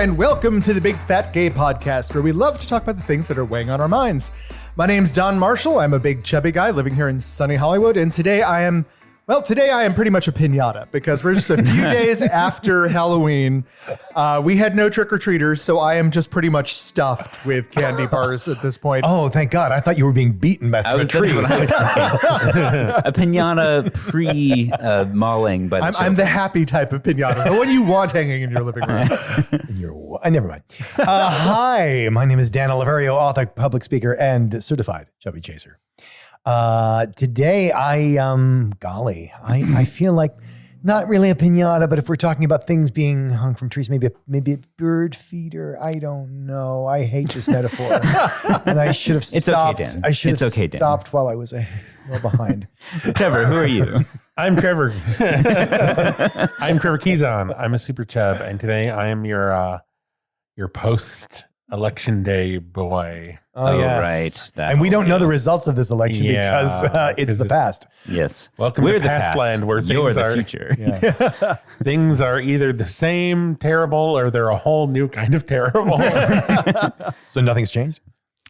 and welcome to the Big Fat Gay Podcast, where we love to talk about the things that are weighing on our minds. My name's Don Marshall. I'm a big chubby guy living here in sunny Hollywood, and today I am pretty much a piñata because we're just a few days after Halloween. We had no trick-or-treaters, so I am just pretty much stuffed with candy bars at this point. Oh, thank God. I thought you were being beaten by a tree. What I was thinking. A piñata pre-mauling. I'm the happy type of piñata, the one you want hanging in your living room. Never mind. Hi, my name is Dan Oliverio, author, public speaker, and certified chubby chaser. Today I feel like not really a piñata, but if we're talking about things being hung from trees, maybe a bird feeder. I don't know. I hate this metaphor. And I should have stopped. Okay, Dan. I should have stopped while I was well behind. Trevor, who are you? I'm Trevor. I'm Trevor Keyson. I'm a super chub, and today I am your post-election day boy. Oh, yes. right. And we don't know the results of this election because it's the past. Yes. Welcome We're to the past land where You're things the are future. Yeah. things are either the same terrible or they're a whole new kind of terrible. So nothing's changed?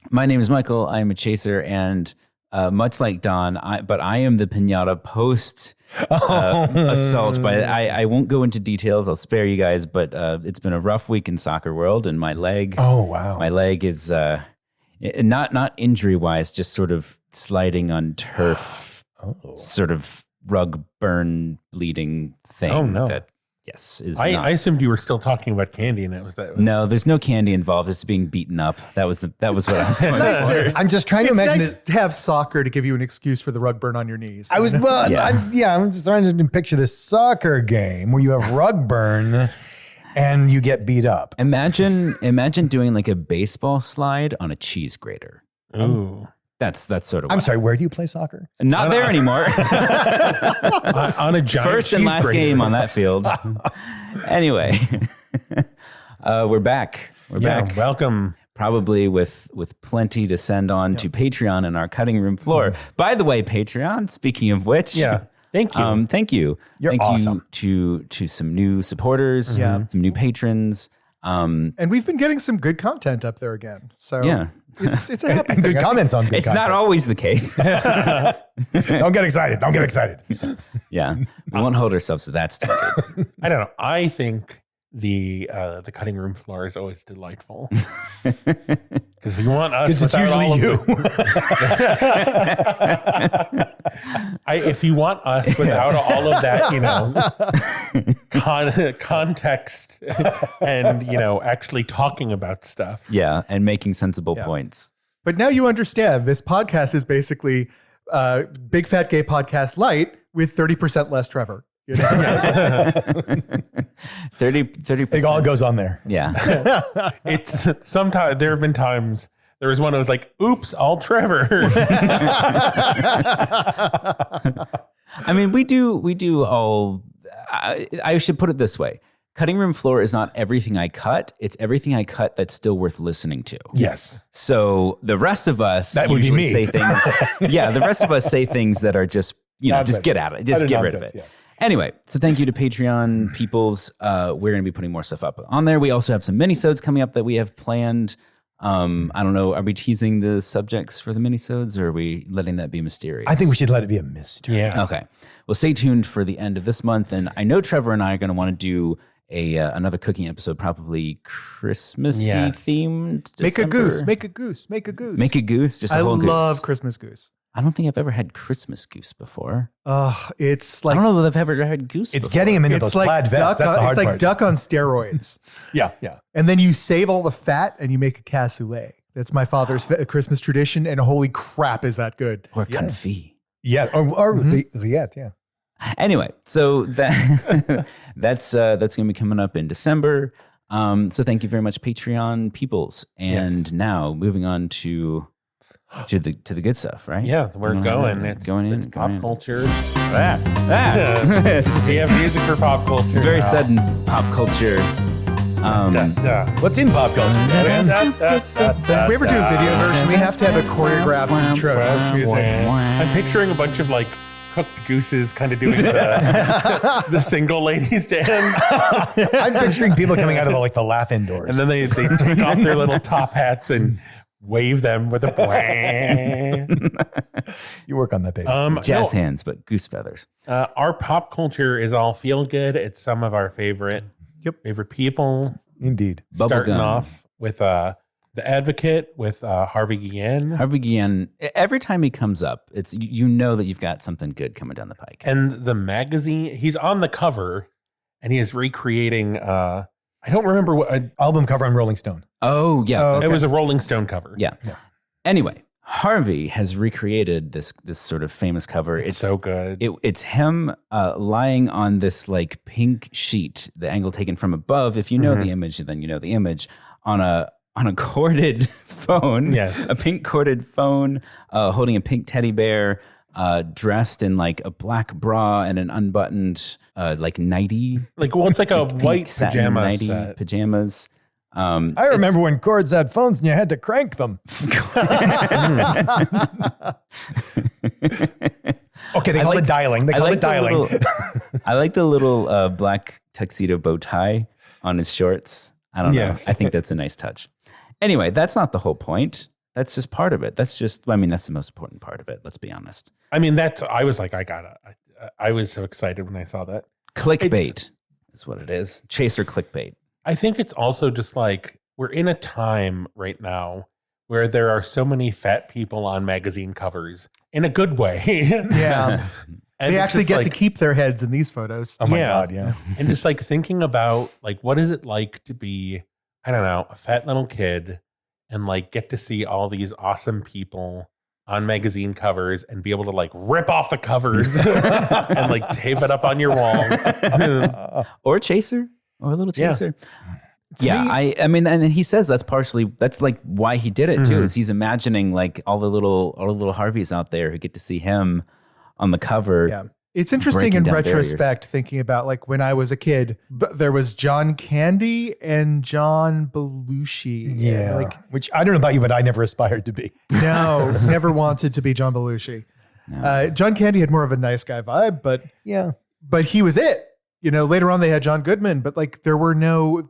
My name is Michael. I am a chaser, and much like Don, I am the piñata post assault. But I won't go into details. I'll spare you guys. But it's been a rough week in soccer world, and my leg. Oh wow! My leg is not injury wise, just sort of sliding on turf, sort of rug burn bleeding thing. Oh no! I assumed you were still talking about candy, and it was that. No, there's no candy involved. It's being beaten up. That was what I was going for. I'm just trying to imagine nice to have soccer to give you an excuse for the rug burn on your knees. I'm just trying to picture this soccer game where you have rug burn and you get beat up. Imagine doing like a baseball slide on a cheese grater. Ooh. That's sort of. I'm sorry. Where do you play soccer? Not there anymore. On a giant First and last grater. game on that field. Anyway, we're back. We're back. Welcome. Probably with plenty to send on to Patreon and our cutting room floor. By the way, Patreon. Speaking of which, thank you. Thank you. You're thank awesome. you to some new supporters. Some new patrons. And we've been getting some good content up there again. So it's a happy And thing. good comments on good It's content. not always the case. Don't get excited. Don't get excited. Yeah, we won't hold ourselves to that standard. I don't know. I think the cutting room floor is always delightful because we want us. Because it's usually you. If you want us without all of that, context and actually talking about stuff. Yeah, and making sensible points. But now you understand this podcast is basically Big Fat Gay Podcast light with 30% less Trevor. 30%. It all goes on there. Yeah. It's sometimes there have been times. There was one I was like, oops, all Trevor. I mean, we do all, I should put it this way. Cutting room floor is not everything I cut. It's everything I cut that's still worth listening to. Yes. So the rest of us That would be usually me. say things. The rest of us say things that are just, just get out of it. Just get rid of it. Yes. Anyway, so thank you to Patreon peoples. We're going to be putting more stuff up on there. We also have some minisodes coming up that we have planned. I don't know. Are we teasing the subjects for the minisodes, or are we letting that be mysterious? I think we should let it be a mystery. Yeah. Okay. Well, stay tuned for the end of this month. And I know Trevor and I are going to want to do another cooking episode, probably Christmassy themed. Make a December. goose. Make a goose. Make a goose. Make a goose. Just a I whole goose. love Christmas goose. I don't think I've ever had Christmas goose before. It's I like don't know if I've ever had goose. It's before. getting him into those plaid vests. That's the hard it's like part. duck on steroids. Yeah. And then you save all the fat and you make a cassoulet. That's my father's Christmas tradition, and holy crap, is that good? Or confit. Yeah. Or rillette, yeah. Anyway, so that's going to be coming up in December. So thank you very much, Patreon peoples. And now moving on to the good stuff, right? Yeah, we're going. It's pop culture. We have music for pop culture. Very now. sudden pop culture. What's in pop culture? If we ever do a video version, we have to have a choreographed intro to this music. I'm picturing a bunch of like cooked gooses kind of doing the single ladies dance. I'm picturing people coming out of the laugh indoors. And then they take off their little top hats and wave them with a You work on that, baby. Jazz hands, but goose feathers. Our pop culture is all feel good. It's some of our favorite people. Indeed. Starting Bubblegum. off with The Advocate with Harvey Guillén. Harvey Guillén, every time he comes up, it's you know that you've got something good coming down the pike. And the magazine, he's on the cover and he is recreating, I don't remember what, Album cover on Rolling Stone. Oh, yeah. Oh, that's- it was a Rolling Stone cover. Yeah. Anyway, Harvey has recreated this sort of famous cover. It's so good. It's him lying on this like pink sheet, the angle taken from above. If you know the image, then you know the image on a corded phone. Yes. A pink corded phone, holding a pink teddy bear, dressed in like a black bra and an unbuttoned like nightie. It's like a pink white satin pajama nightie set. pajamas. I remember when cords had phones and you had to crank them. Okay, they call it dialing. They call it dialing. I like the little black tuxedo bow tie on his shorts. I don't know. Yes. I think that's a nice touch. Anyway, that's not the whole point. That's just part of it. That's the most important part of it. Let's be honest. I mean, I was like, I was so excited when I saw that. Clickbait is what it is. Chaser clickbait. I think it's also just like we're in a time right now where there are so many fat people on magazine covers in a good way. Yeah. And They it's actually just get like, to keep their heads in these photos. Oh my God, yeah. And just like thinking about like, what is it like to be, I don't know, a fat little kid and like get to see all these awesome people on magazine covers and be able to like rip off the covers and like tape it up on your wall. Or chaser. Or a little Yeah. chaser. Yeah, I mean, and then he says that's like why he did it too. Is he's imagining like all the little Harveys out there who get to see him on the cover. Yeah. It's interesting breaking in down retrospect, thinking about like when I was a kid, but there was John Candy and John Belushi. Yeah. Like, Which I don't know about you, but I never aspired to be. no, never wanted to be John Belushi. John Candy had more of a nice guy vibe, but he was it. You know, later on they had John Goodman, but like there were no,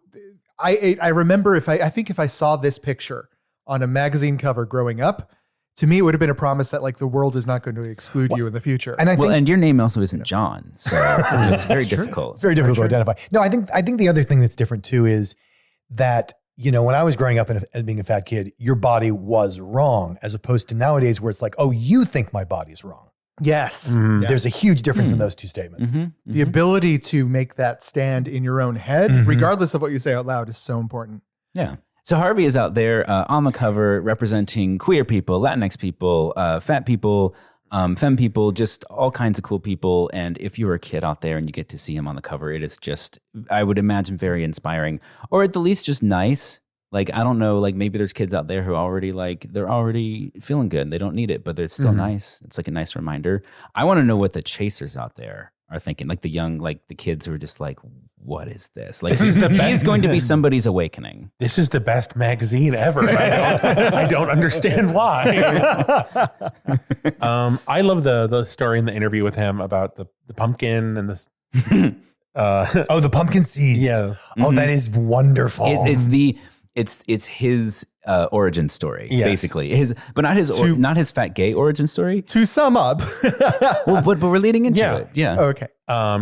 I remember I think if I saw this picture on a magazine cover growing up, to me, it would have been a promise that like the world is not going to exclude you in the future. And I think And your name also isn't John, so it's very difficult. it's very difficult to identify. No, I think the other thing that's different too is that, you know, when I was growing up as being a fat kid, your body was wrong, as opposed to nowadays where it's like, oh, you think my body's wrong. yes. Yes. There's a huge difference in those two statements. The ability to make that stand in your own head, regardless of what you say out loud, is so important. Yeah. So Harvey is out there on the cover representing queer people, Latinx people, fat people, femme people, just all kinds of cool people. And if you're a kid out there and you get to see him on the cover, it is just, I would imagine, very inspiring, or at the least just nice. Like, I don't know, like maybe there's kids out there who they're already feeling good. They don't need it, but they're still nice. It's like a nice reminder. I want to know what the chasers out there are thinking, like the kids who are just like, what is this? Like, he's going to be somebody's awakening. This is the best magazine ever. I don't understand why. I love the story in the interview with him about the pumpkin and this. Oh, the pumpkin seeds. Yeah. Oh, that is wonderful. It's his origin story, Yes. basically. But not his fat gay origin story. To sum up, Well, but we're leading into Yeah. it. Yeah. okay.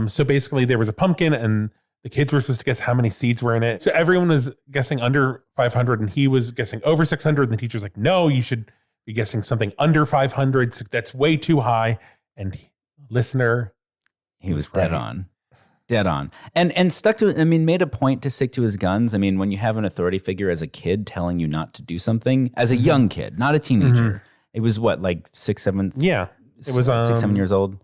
So basically there was a pumpkin and the kids were supposed to guess how many seeds were in it. So everyone was guessing under 500 and he was guessing over 600. And the teacher's like, no, you should be guessing something under 500. So that's way too high. And listener, He was dead on. Dead on. And stuck to, I mean, made a point to stick to his guns. I mean, when you have an authority figure as a kid telling you not to do something, as a young kid, not a teenager, it was what, like 6, 7? yeah, it was 6, 7 years old.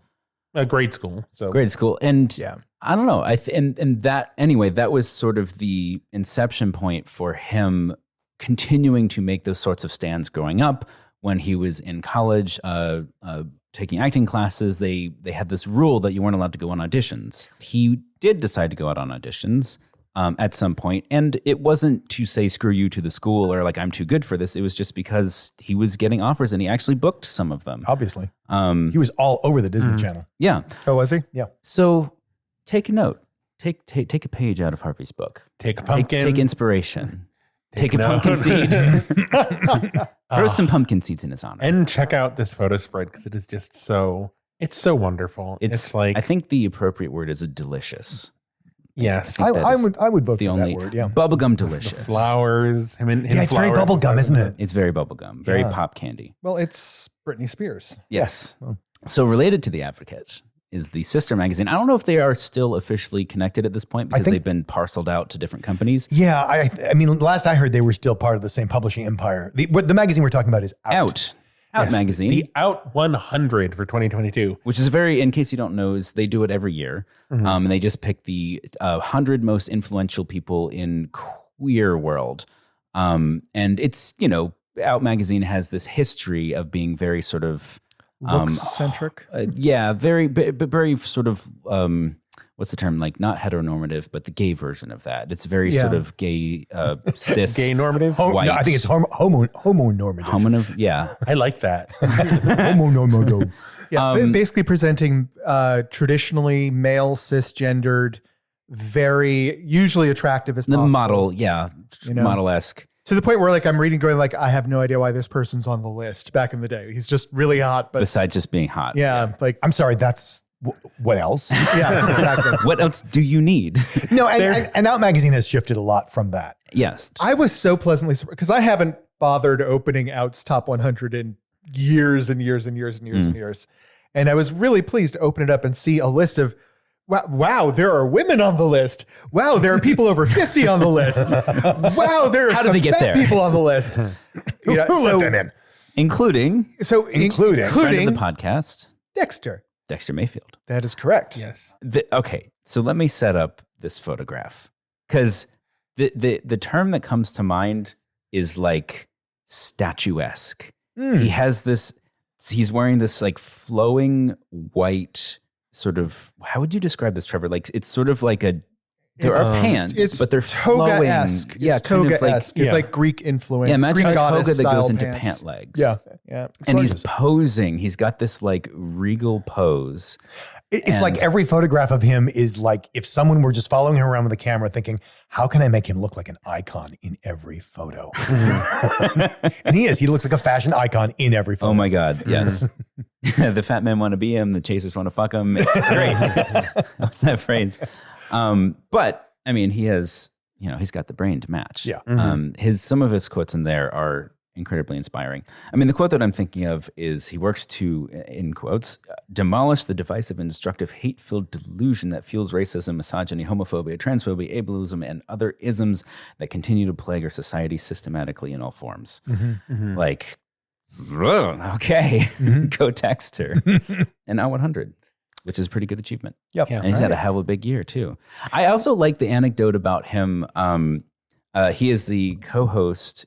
a grade school. So Grade school. And Yeah. I don't know. And that, anyway, that was sort of the inception point for him continuing to make those sorts of stands growing up. When he was in college, taking acting classes, they had this rule that you weren't allowed to go on auditions. He did decide to go out on auditions, at some point. And it wasn't to say screw you to the school or like I'm too good for this. It was just because he was getting offers and he actually booked some of them. Obviously. He was all over the Disney Channel. Yeah. Oh, was he? Yeah. So take a note. Take a page out of Harvey's book. Take a pumpkin. Take inspiration. Take a note. pumpkin seed. Throw some pumpkin seeds in his honor. And check out this photo spread because it is just so, it's so wonderful. It's like, I think the appropriate word is delicious. yes. I would vote The for only that word. Yeah. bubblegum delicious. Flowers. Him and Yeah, it's very bubblegum, isn't it? It's very bubblegum, very Yeah. pop candy. Well, it's Britney Spears. Yes. Well. So related to The Advocate is the sister magazine. I don't know if they are still officially connected at this point because think- they've been parceled out to different companies. Yeah, I mean, last I heard, they were still part of the same publishing empire. The magazine we're talking about is Out. Out Yes, magazine. The Out 100 for 2022. Which is in case you don't know, is they do it every year. And they just pick the 100 most influential people in queer world. And it's, Out magazine has this history of being very sort of Looks-centric. very sort of what's the term, like not heteronormative, but the gay version of that. It's very sort of gay, cis, Gay normative. white. No, I think it's homonormative. homonormative. Yeah, I like that. Homonormative. Yeah, basically presenting traditionally male, cisgendered, very usually attractive as the possible. model, model-esque. To the point where like I'm reading going like, I have no idea why this person's on the list back in the day. He's just really hot, but Besides just being hot, yeah, like I'm sorry, that's what else? yeah, exactly. What else do you need? No, and Out magazine has shifted a lot from that. Yes, I was so pleasantly surprised because I haven't bothered opening Out's top 100 in years and years and years and years and years. And I was really pleased to open it up and see a list of, wow, there are women on the list. Wow, there are people over 50 on the list. Wow, there are How did some they get fat there? people on the list. Who let them in? including Including friend of the podcast, Dexter. Dexter Mayfield. That is correct. Yes. Okay, so let me set up this photograph because the term that comes to mind is like statuesque. He has this. He's wearing this like flowing white sort of. How would you describe this, Trevor? Like it's sort of like a. There are pants, but they're flowing. toga-esque. Yeah, It's kind of like. toga-esque. It's like Greek influence. Yeah, imagine Greek a toga goddess that goes style into pants. pant legs. Yeah. Yeah. It's And he's gorgeous. posing. He's got this like regal pose. It's like every photograph of him is like if someone were just following him around with a camera thinking, how can I make him look like an icon in every photo? And he is. He looks like a fashion icon in every photo. Oh my God, yes. The fat men want to be him. The chasers want to fuck him. It's great. What's that phrase? But I mean, he has, he's got the brain to match. Yeah. Some of his quotes in there are incredibly inspiring. I mean, the quote that I'm thinking of is he works to, in quotes, demolish the divisive and destructive hate-filled delusion that fuels racism, misogyny, homophobia, transphobia, ableism, and other isms that continue to plague our society systematically in all forms. Like, okay, go Dexter. And now 100, which is a pretty good achievement. Yep. And he's had a hell of a big year too. I also like the anecdote about him. He is a co-host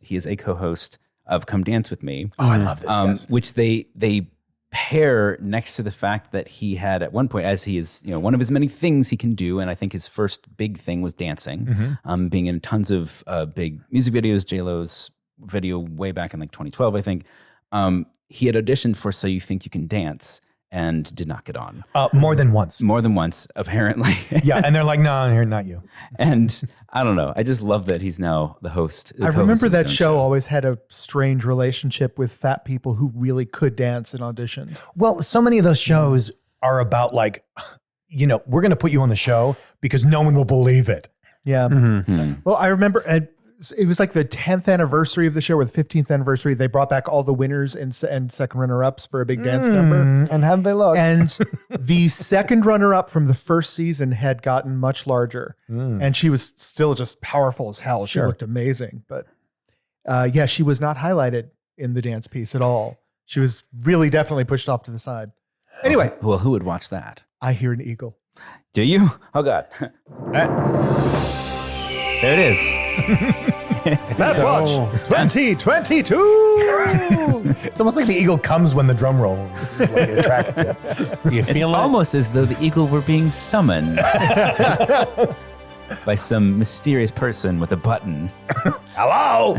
of Come Dance With Me. Oh, I love this. Yes. Which they pair next to the fact that he had at one point, as he is, one of his many things he can do, and I think his first big thing was dancing, being in tons of big music videos, J-Lo's video way back in like 2012, I think. He had auditioned for So You Think You Can Dance and did not get on. More than once. More than once, apparently. Yeah, and they're like, no, not you. And I don't know. I just love that he's now the host. I remember that show always had a strange relationship with fat people who really could dance and auditioned. Well, so many of those shows are about like, we're going to put you on the show because no one will believe it. Yeah. Well, I remember it was like the 10th anniversary of the show or the 15th anniversary. They brought back all the winners and second runner-ups for a big dance number. And how did they look? And the second runner-up from the first season had gotten much larger. And she was still just powerful as hell. She looked amazing. But she was not highlighted in the dance piece at all. She was really definitely pushed off to the side. Anyway. Well, who would watch that? I hear an eagle. Do you? Oh, God. There it is. That watch 2022. It's almost like the eagle comes when the drum rolls. Like it attracts you. You It's feel it? almost as though the eagle were being summoned. by some mysterious person with a button. Hello?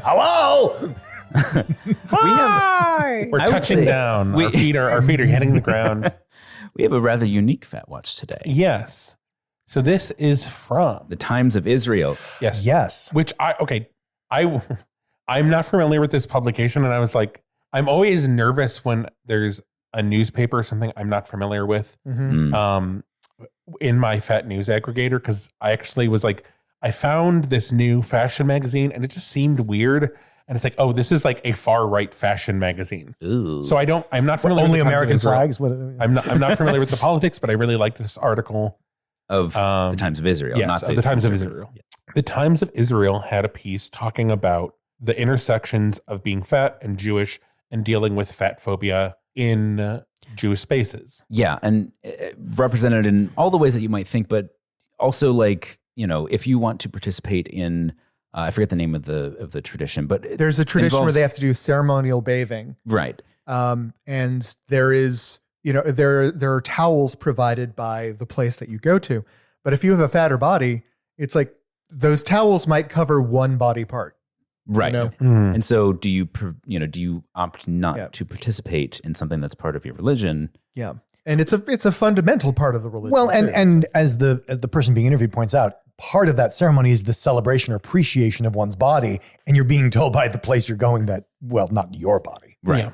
Hello? We're I would touching say down. Our feet are hitting the ground. We have a rather unique Fat Watch today. Yes. So this is from The Times of Israel. yes. Yes. Which I'm not familiar with this publication, and I was like, I'm always nervous when there's a newspaper or something I'm not familiar with in my Fat News aggregator, because I actually was like, I found this new fashion magazine and it just seemed weird. And it's like, oh, this is like a far right fashion magazine. Ooh. So I'm not familiar Only with the American Times of Israel. flags? What, I'm not familiar with the politics, but I really liked this article. Of The Times of Israel. Yes, not of the Times of Israel. Yeah. The Times of Israel had a piece talking about the intersections of being fat and Jewish and dealing with fat phobia in Jewish spaces. Yeah, and represented in all the ways that you might think, but also like, if you want to participate in, I forget the name of the tradition, but There's a tradition where involves- they have to do ceremonial bathing. right. And there is, there are towels provided by the place that you go to. But if you have a fatter body, it's like those towels might cover one body part. Right. know? And so do you opt not Yeah. to participate in something that's part of your religion? Yeah. And it's a fundamental part of the religion. well, too. and as the person being interviewed points out, part of that ceremony is the celebration or appreciation of one's body, and you're being told by the place you're going that, well, not your body. Right.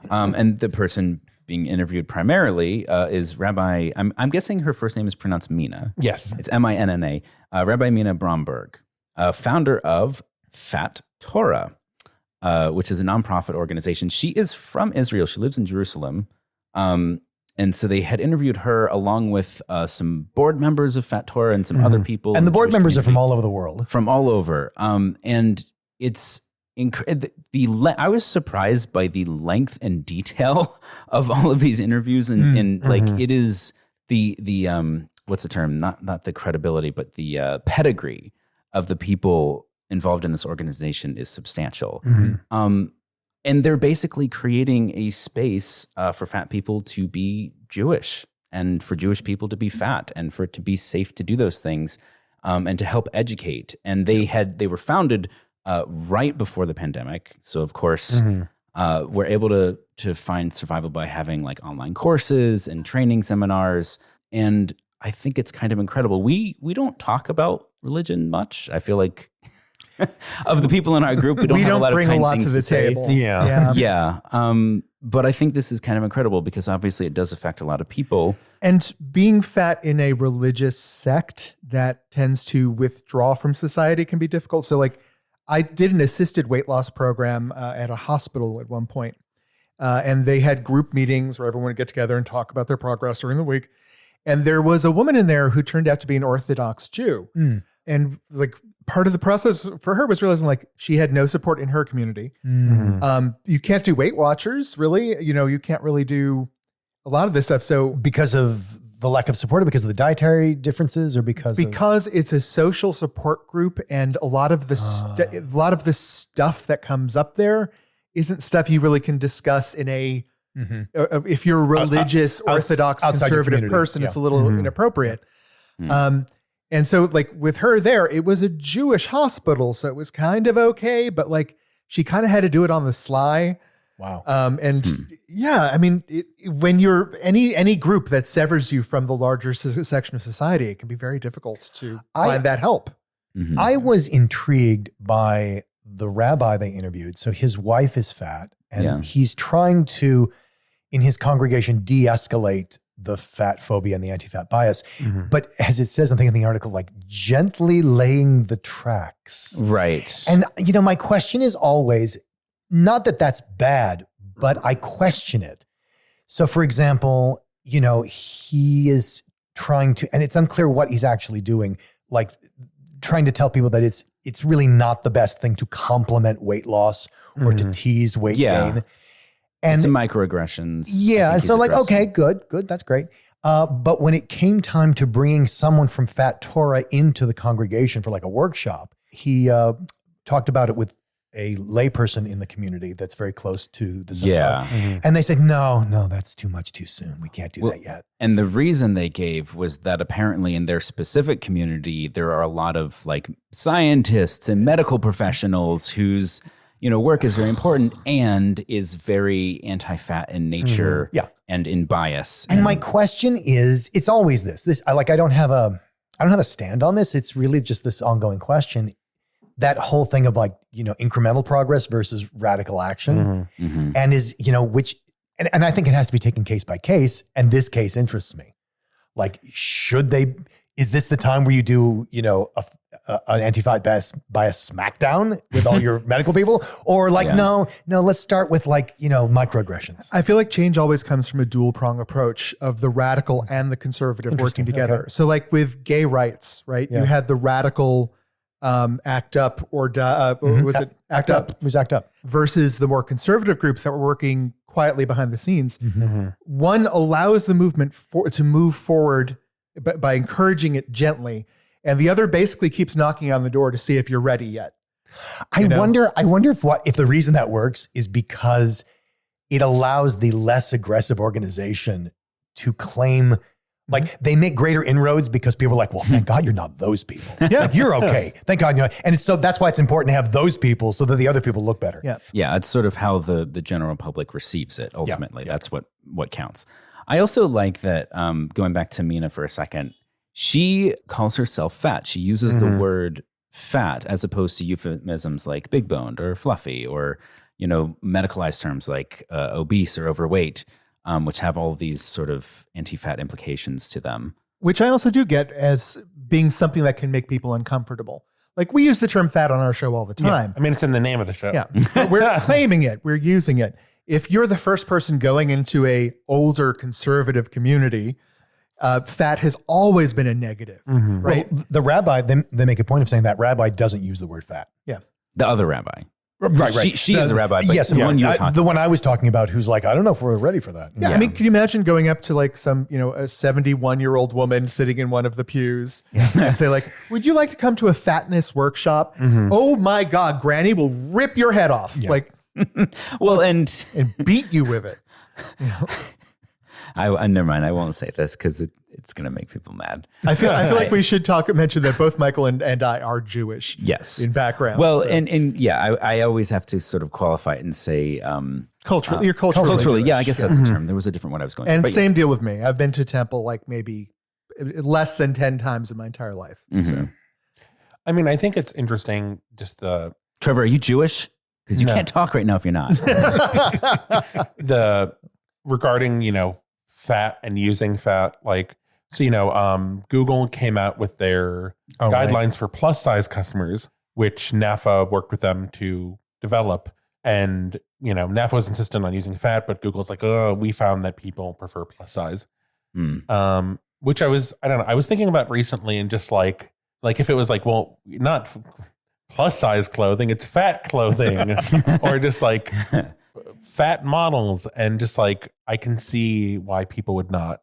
And the person being interviewed primarily is Rabbi, I'm guessing her first name is pronounced Mina. Yes. It's Minna. Rabbi Mina Bromberg, founder of Fat Torah, which is a nonprofit organization. She is from Israel. She lives in Jerusalem. And so they had interviewed her along with some board members of Fat Torah and some other people. And in the board Jewish members are from community. all over the world. From all over. And it's I was surprised by the length and detail of all of these interviews. And like, it is the what's the term? Not the credibility, but the pedigree of the people involved in this organization is substantial. And they're basically creating a space for fat people to be Jewish and for Jewish people to be fat and for it to be safe to do those things and to help educate. And they were founded right before the pandemic. So of course, we're able to find survival by having like online courses and training seminars. And I think it's kind of incredible. We don't talk about religion much. I feel like of the people in our group, we don't have a lot bring of a kind lot things to the say. table. Yeah. Yeah. But I think this is kind of incredible because obviously it does affect a lot of people. And being fat in a religious sect that tends to withdraw from society can be difficult. So like I did an assisted weight loss program at a hospital at one point. And they had group meetings where everyone would get together and talk about their progress during the week. And there was a woman in there who turned out to be an Orthodox Jew. And like part of the process for her was realizing like she had no support in her community. You can't do Weight Watchers, really. You can't really do a lot of this stuff. So Because of the lack of support, or because of the dietary differences, or because it's a social support group, and a lot of the stuff that comes up there isn't stuff you really can discuss in a if you're a religious Orthodox outside your conservative community. person, Yeah. it's a little inappropriate. And so like with her there, it was a Jewish hospital, so it was kind of okay, but like she kind of had to do it on the sly. wow. Yeah, I mean, when you're any group that severs you from the larger section of society, it can be very difficult to find that help. I was intrigued by the rabbi they interviewed. So his wife is fat, and he's trying to, in his congregation, de-escalate the fat phobia and the anti-fat bias. But as it says, I think in the article, like gently laying the tracks. Right. And, my question is always, not that that's bad, but I question it. So for example, he is trying to, and it's unclear what he's actually doing, like trying to tell people that it's really not the best thing to compliment weight loss or to tease weight gain. And some microaggressions. Yeah. And so like, okay, good. That's great. But when it came time to bringing someone from Fat Torah into the congregation for like a workshop, he talked about it with a layperson in the community that's very close to the synagogue. Yeah. Mm-hmm. And they said, no, that's too much too soon. We can't do that yet. And the reason they gave was that apparently in their specific community, there are a lot of like scientists and medical professionals whose, work is very important and is very anti-fat in nature Yeah. and in bias. And my question is, it's always this. I don't have a stand on this. It's really just this ongoing question. That whole thing of like, incremental progress versus radical action. Mhm. And is, and I think it has to be taken case by case. And this case interests me. Like, is this the time where you do, an anti-fat bias smackdown with all your medical people? Or like, no, let's start with like, microaggressions. I feel like change always comes from a dual prong approach of the radical and the conservative working together. Okay. So like with gay rights, right? Yeah. You had the radical act up or was it act up It was act up. versus the more conservative groups that were working quietly behind the scenes. Mm-hmm. One allows the movement to move forward by encouraging it gently, and the other basically keeps knocking on the door to see if you're ready yet. I wonder if the reason that works is because it allows the less aggressive organization to claim, like they make greater inroads because people are like, well, thank God you're not those people. Yeah. Like, you're okay. Thank God. And so that's why it's important to have those people so that the other people look better. Yeah. Yeah, it's sort of how the general public receives it ultimately. That's what counts. I also like that, going back to Mina for a second, she calls herself fat. She uses the word fat as opposed to euphemisms like big boned or fluffy or, medicalized terms like obese or overweight, which have all these sort of anti-fat implications to them. Which I also do get as being something that can make people uncomfortable. Like we use the term fat on our show all the time. I mean, it's in the name of the show. Yeah. But we're claiming it. We're using it. If you're the first person going into a older conservative community, fat has always been a negative, right? Well, the rabbi, they make a point of saying that rabbi doesn't use the word fat. Yeah. The other rabbi. Right. She is a rabbi, but yes, the one you were talking the one I was talking about who's like, I don't know if we're ready for that. Yeah. I mean, can you imagine going up to like some, a 71-year-old woman sitting in one of the pews and say like, would you like to come to a fatness workshop? Oh my God, Granny will rip your head off. Like, Well, and beat you with it. I never mind. I won't say this because it's going to make people mad. I feel like we should mention that both Michael and I are Jewish. Yes. In background. Well, so. and yeah, I always have to sort of qualify it and say Culturally, you're culturally culturally. Yeah, I Jewish. guess that's the term. There was a different one I was going. And but same deal with me. I've been to temple like maybe less than 10 times in my entire life. So. I mean, I think it's interesting just Trevor, are you Jewish? Because you can't talk right now if you're not. regarding, fat and using fat, like, so, Google came out with their guidelines for plus size customers, which NAFA worked with them to develop. And, NAFA was insistent on using fat, but Google's like, oh, we found that people prefer plus size. Which I was thinking about recently and just like if it was like, well, not plus size clothing, it's fat clothing or just like fat models. And just like, I can see why people would not.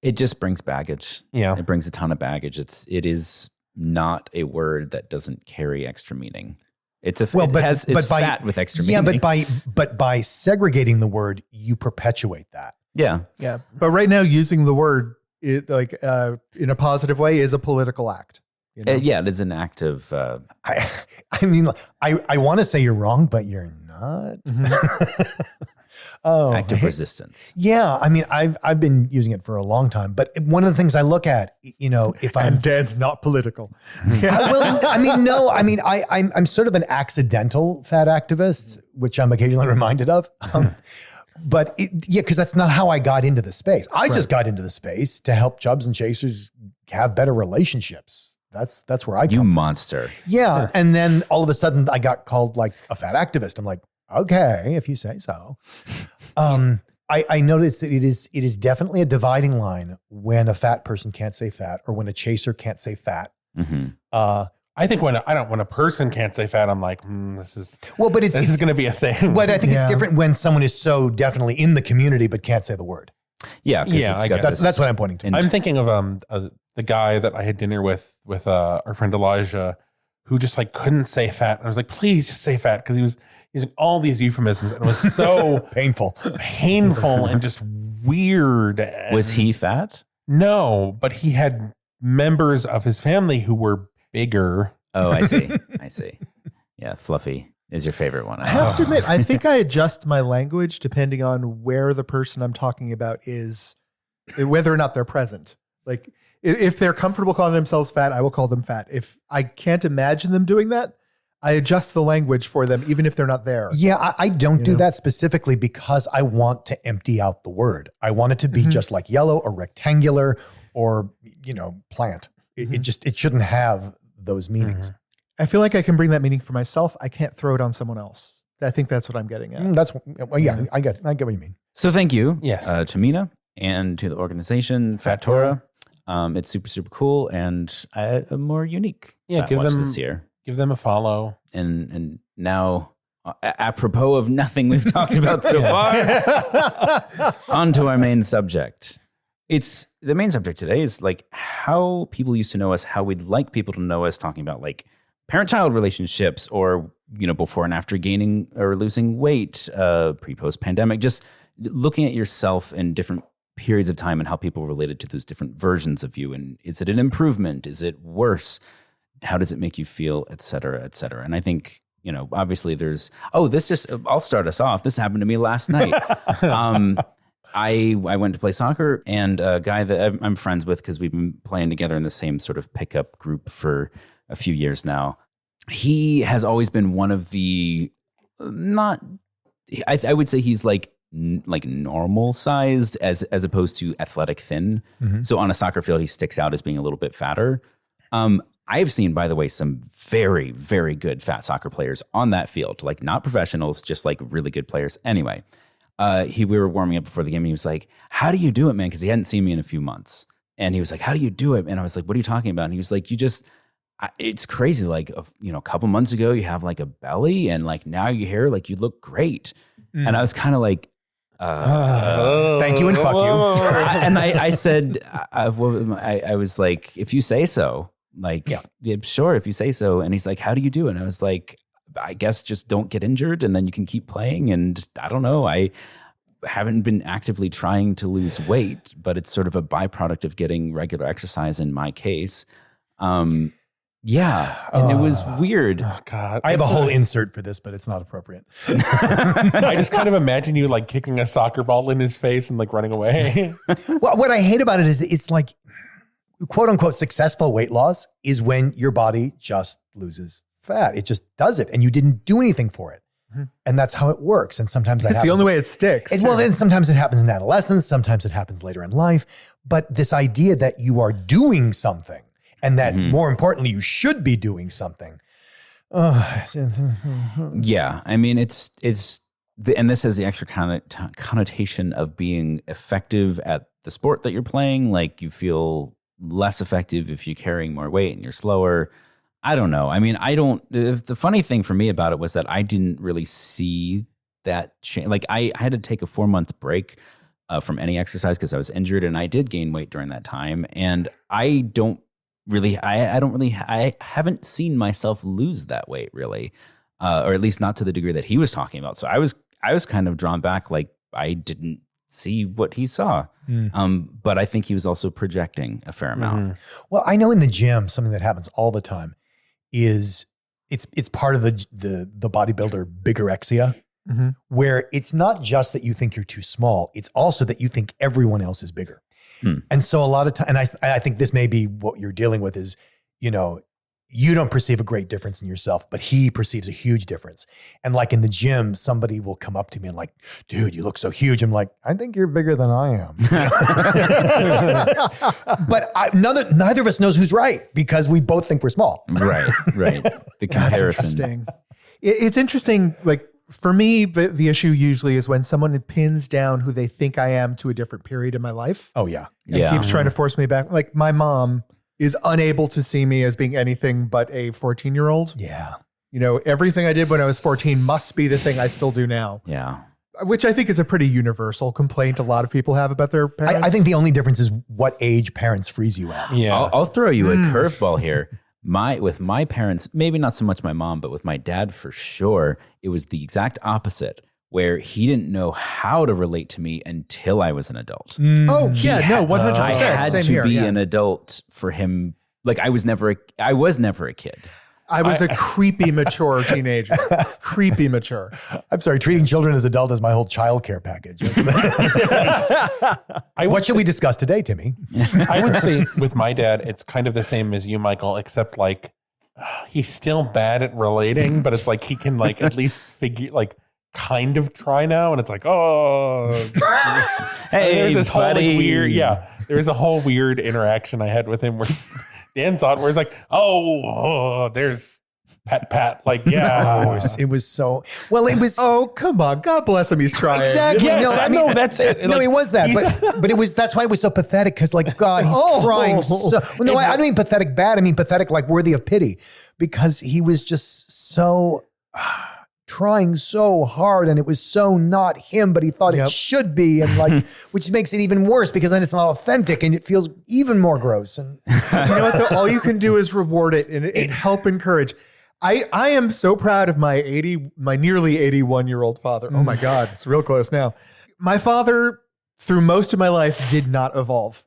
It just brings baggage. Yeah. It brings a ton of baggage. It is not a word that doesn't carry extra meaning. It's fat with extra meaning. Yeah, but by segregating the word, you perpetuate that. Yeah. Yeah. But right now, using the word in a positive way is a political act. Yeah, it is an act of. I mean, I want to say you're wrong, but you're not. Act of resistance. Yeah, I mean, I've been using it for a long time, but one of the things I look at, if I'm And Dan's not political. I'm sort of an accidental fat activist, which I'm occasionally reminded of. But because that's not how I got into the space. I just got into the space to help chubs and chasers have better relationships. That's where I come from. Monster. Yeah, and then all of a sudden I got called like a fat activist. I'm like, okay, if you say so. I noticed that it is definitely a dividing line when a fat person can't say fat or when a chaser can't say fat. I think when a person can't say fat, I'm like, this is going to be a thing. But I think it's different when someone is so definitely in the community but can't say the word. Yeah, that's what I'm pointing to. I'm thinking of the guy that I had dinner with our friend Elijah, who just like couldn't say fat. And I was like, please just say fat, because he was using all these euphemisms, and it was so Painful. and just weird. Was he fat? No, but he had members of his family who were bigger. Oh, I see. I see. Yeah, fluffy is your favorite one. I have to admit, I think I adjust my language depending on where the person I'm talking about is, whether or not they're present. Like, if they're comfortable calling themselves fat, I will call them fat. If I can't imagine them doing that, I adjust the language for them, even if they're not there. Yeah, I don't do that specifically because I want to empty out the word. I want it to be just like yellow or rectangular or, plant. It shouldn't have those meanings. I feel like I can bring that meaning for myself. I can't throw it on someone else. I think that's what I'm getting at. I get what you mean. So thank you, Yes. to Mina and to the organization Fat Torah. It's super, super cool and more unique. Yeah, Fat give Watch them this year. Give them a follow. And now, apropos of nothing we've talked about so far, on to our main subject. The main subject today is like how people used to know us, how we'd like people to know us, talking about like parent-child relationships or, before and after gaining or losing weight, pre-post pandemic, just looking at yourself in different periods of time and how people related to those different versions of you. And is it an improvement? Is it worse? How does it make you feel, et cetera, et cetera? And I think, obviously I'll start us off. This happened to me last night. I went to play soccer, and a guy that I'm friends with because we've been playing together in the same sort of pickup group for a few years now. He has always been one of the I would say he's like normal sized as opposed to athletic thin. So on a soccer field, he sticks out as being a little bit fatter. I've seen, by the way, some very, very good fat soccer players on that field, like not professionals, just like really good players. Anyway, we were warming up before the game, and he was like, "How do you do it, man?" Because he hadn't seen me in a few months, and he was like, "How do you do it?" And I was like, "What are you talking about?" And he was like, it's crazy. Like, a couple months ago, you have like a belly, and like now your hair, like you look great." And I was kind of like, thank you and fuck you. I said, I was like, if you say so, like, yeah, sure, if you say so. And he's like, how do you do it? And I was like, I guess just don't get injured and then you can keep playing. And I don't know. I haven't been actively trying to lose weight, but it's sort of a byproduct of getting regular exercise in my case. Yeah, and it was weird. Oh God, I have a whole insert for this, but it's not appropriate. I just kind of imagine you like kicking a soccer ball in his face and like running away. Well, what I hate about it is it's like, quote unquote, successful weight loss is when your body just loses fat. It just does it, and you didn't do anything for it. And that's how it works. And sometimes that it's happens. the only way it sticks. Well, then sometimes it happens in adolescence. Sometimes it happens later in life. But this idea that you are doing something and that more importantly, you should be doing something. Yeah. I mean, and this has the extra connotation of being effective at the sport that you're playing. Like you feel less effective if you're carrying more weight and you're slower. I don't know. I mean, the funny thing for me about it was that I didn't really see that change. Like I had to take a 4-month break from any exercise because I was injured, and I did gain weight during that time. And I haven't seen myself lose that weight really, or at least not to the degree that he was talking about. So I was kind of drawn back, like I didn't see what he saw. But I think he was also projecting a fair amount. Well, I know in the gym, something that happens all the time is it's part of the bodybuilder bigorexia, where it's not just that you think you're too small, it's also that you think everyone else is bigger. And so a lot of time, and I think this may be what you're dealing with is, you don't perceive a great difference in yourself, but he perceives a huge difference. And like in the gym, somebody will come up to me and like, dude, you look so huge. I'm like, I think you're bigger than I am. But neither of us knows who's right because we both think we're small. Right. The comparison. Interesting. It's interesting. Like for me, the issue usually is when someone pins down who they think I am to a different period in my life. Oh yeah. And keeps trying to force me back. Like my mom is unable to see me as being anything but a 14-year-old. Yeah. Everything I did when I was 14 must be the thing I still do now. Yeah. Which I think is a pretty universal complaint a lot of people have about their parents. I think the only difference is what age parents freeze you at. Yeah. I'll throw you a curveball here. with my parents, maybe not so much my mom, but with my dad for sure, it was the exact opposite, where he didn't know how to relate to me until I was an adult. Oh, yeah, no, 100%. I had Same to here, be yeah. an adult for him. Like I was never a kid. I was a creepy, mature teenager. Creepy, mature. I'm sorry, treating children as adult is my whole child care package. What should we discuss today, Timmy? I would say with my dad, it's kind of the same as you, Michael, except like he's still bad at relating, but it's like he can like at least figure like kind of try now, and it's like, oh, Hey, there's this whole like, buddy. weird, there's a whole weird interaction I had with him where Dan saw it, where it's like, oh, there's pat, like, yeah. It was so, well, it was. Oh, come on. God bless him. He's trying. Exactly. Yes, no, I mean, no, that's it. No, Like, he was that, but it was, that's why it was so pathetic. Cause like, God, he's trying so, no, I don't mean pathetic bad. I mean, pathetic, like worthy of pity, because he was just so trying so hard, and it was so not him, but he thought it should be. And like, which makes it even worse because then it's not authentic and it feels even more gross. And You know what, though? All you can do is reward it and help encourage. I am so proud of my nearly 81-year-old father. Oh my God, it's real close now. My father, through most of my life, did not evolve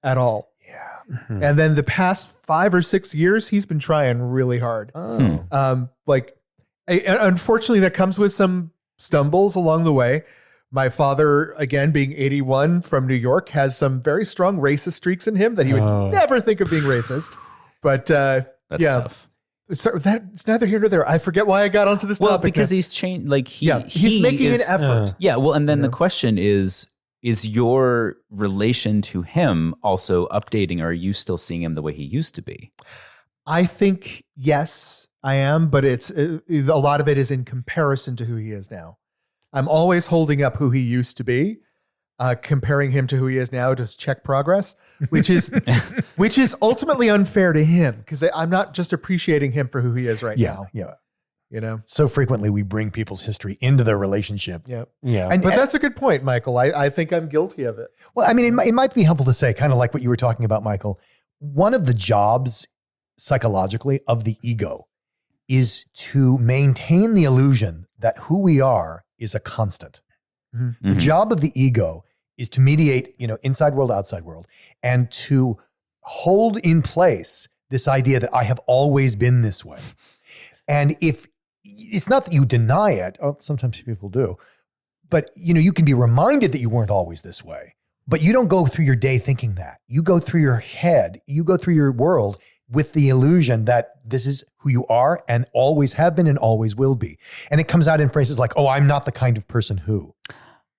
at all. Yeah. And then the past 5 or 6 years, he's been trying really hard. Unfortunately, that comes with some stumbles along the way. My father, again, being 81 from New York, has some very strong racist streaks in him that he would never think of being racist. But That's tough. So it's neither here nor there. I forget why I got onto this Well, topic. because he's changed. Like he's making is, an effort. Yeah. Well, and then the question is your relation to him also updating, or are you still seeing him the way he used to be? I think, yes, I am, but a lot of it is in comparison to who he is now. I'm always holding up who he used to be, comparing him to who he is now to check progress, which is ultimately unfair to him because I'm not just appreciating him for who he is right now. Yeah. You know, So frequently we bring people's history into their relationship. yeah. Yeah. And, But that's a good point, Michael. I think I'm guilty of it. well, I mean, it might be helpful to say, kind of like what you were talking about, Michael, one of the jobs psychologically of the ego is to maintain the illusion that who we are is a constant. Mm-hmm. The job of the ego is to mediate, inside world, outside world, and to hold in place this idea that I have always been this way. And if it's not that you deny it, sometimes people do, but you can be reminded that you weren't always this way, but you don't go through your day thinking that. You go through your head, you go through your world with the illusion that this is who you are and always have been and always will be. And it comes out in phrases like, oh, I'm not the kind of person who.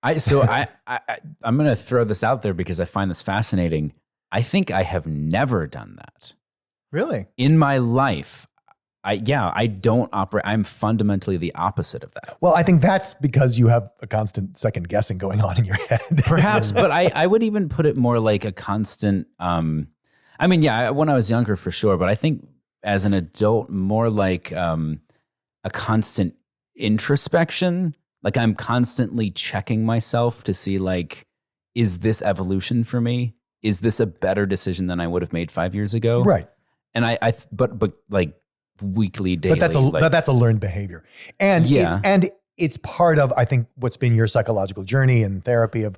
I'm going to throw this out there because I find this fascinating. I think I have never done that. Really? In my life, I don't operate. I'm fundamentally the opposite of that. Well, I think that's because you have a constant second guessing going on in your head. Perhaps, but I would even put it more like a constant, when I was younger for sure, but I think as an adult, more like a constant introspection. Like I'm constantly checking myself to see like, is this evolution for me? Is this a better decision than I would have made 5 years ago? Right. And but like weekly, daily. But that's a learned behavior. And it's part of, I think, what's been your psychological journey and therapy of